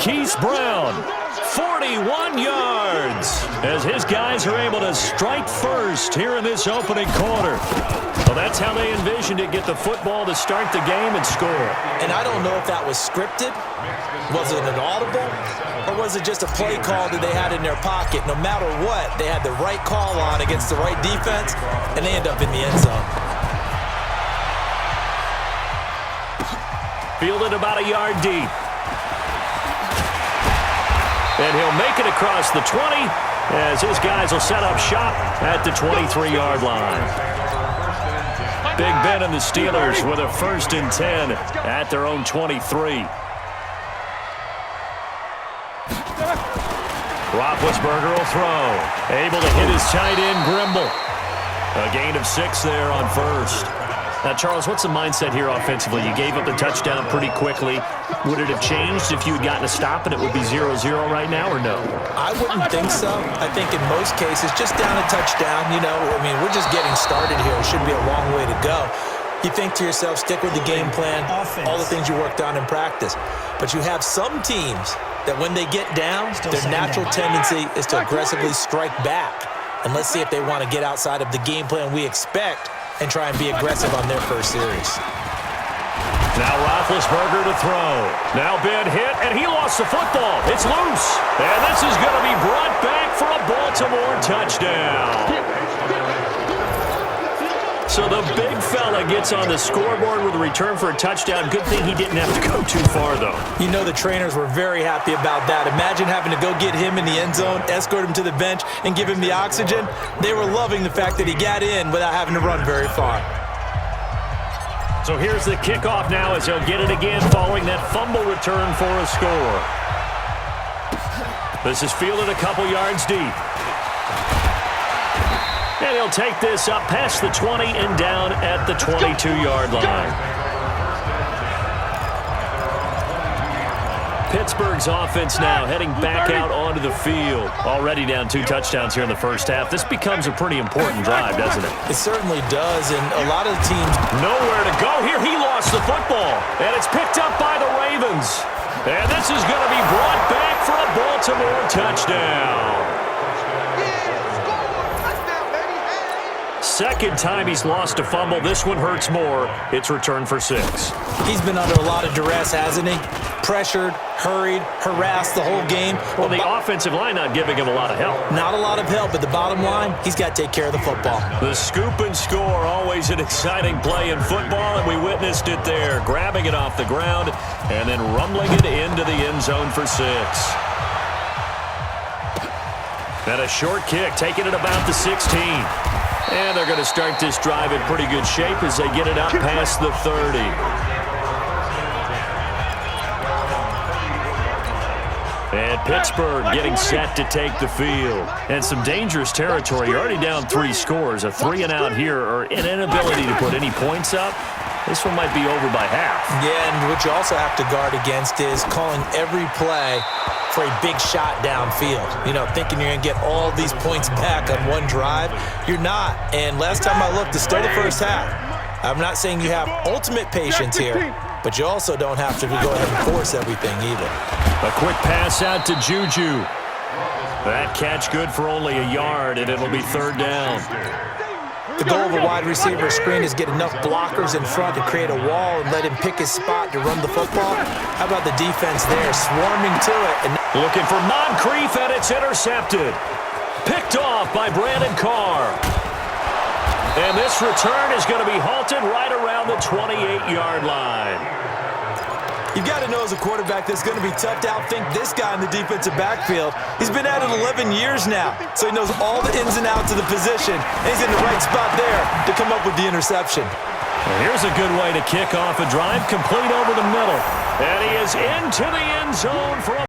Marquise Brown. 41 yards as his guys are able to strike first here in this opening quarter. Well, that's how they envisioned it, get the football to start the game and score. And I don't know if that was scripted. Was it an audible? Or was it just a play call that they had in their pocket? No matter what, they had the right call on against the right defense, and they end up in the end zone. Fielded about a yard deep. And he'll make it across the 20 as his guys will set up shop at the 23-yard line. Big Ben and the Steelers with a 1st and 10 at their own 23. Roethlisberger will throw. Able to hit his tight end, Grimble. A gain of 6 there on 1st. Now, Charles, what's the mindset here offensively? You gave up the touchdown pretty quickly. Would it have changed if you had gotten a stop and it would be 0-0 right now, or no? I wouldn't think so. I think in most cases, just down a touchdown, we're just getting started here. It should be a long way to go. You think to yourself, stick with the game plan, all the things you worked on in practice. But you have some teams that when they get down, their natural tendency is to aggressively strike back. And let's see if they want to get outside of the game plan we expect and try and be aggressive on their first series. Now Roethlisberger to throw. Now Ben hit, and he lost the football. It's loose. And this is going to be brought back for a Baltimore touchdown. So the big fella gets on the scoreboard with a return for a touchdown. Good thing he didn't have to go too far, though. You know the trainers were very happy about that. Imagine having to go get him in the end zone, escort him to the bench, and give him the oxygen. They were loving the fact that he got in without having to run very far. So here's the kickoff now as he'll get it again following that fumble return for a score. This is fielded a couple yards deep. And he'll take this up past the 20 and down at the 22-yard line. Pittsburgh's offense now heading back out onto the field. Already down 2 touchdowns here in the first half. This becomes a pretty important drive, doesn't it? It certainly does, and a lot of the teams... Nowhere to go here. He lost the football, and it's picked up by the Ravens. And this is going to be brought back for a Baltimore touchdown. Second time he's lost a fumble. This one hurts more. It's returned for 6. He's been under a lot of duress, hasn't he? Pressured, hurried, harassed the whole game. Well, the offensive line not giving him a lot of help. Not a lot of help, but the bottom line, he's got to take care of the football. The scoop and score, always an exciting play in football, and we witnessed it there. Grabbing it off the ground and then rumbling it into the end zone for 6. And a short kick, taking it about the 16. And they're going to start this drive in pretty good shape as they get it out past the 30. And Pittsburgh getting set to take the field. And some dangerous territory. You're already down 3 scores. A 3-and-out here, or an inability to put any points up. This one might be over by half. Yeah, and what you also have to guard against is calling every play for a big shot downfield. Thinking you're going to get all these points back on one drive. You're not. And last time I looked, it's still the first half. I'm not saying you have ultimate patience here, but you also don't have to go ahead and force everything either. A quick pass out to Juju. That catch good for only a yard, and it'll be 3rd down. The goal of a wide receiver screen is get enough blockers in front to create a wall and let him pick his spot to run the football. How about the defense there, swarming to it? And looking for Moncrief, and it's intercepted. Picked off by Brandon Carr. And this return is going to be halted right around the 28-yard line. You've got to know as a quarterback that's going to be tough to outthink this guy in the defensive backfield. He's been at it 11 years now, so he knows all the ins and outs of the position, and he's in the right spot there to come up with the interception. Well, here's a good way to kick off a drive, complete over the middle. And he is into the end zone for a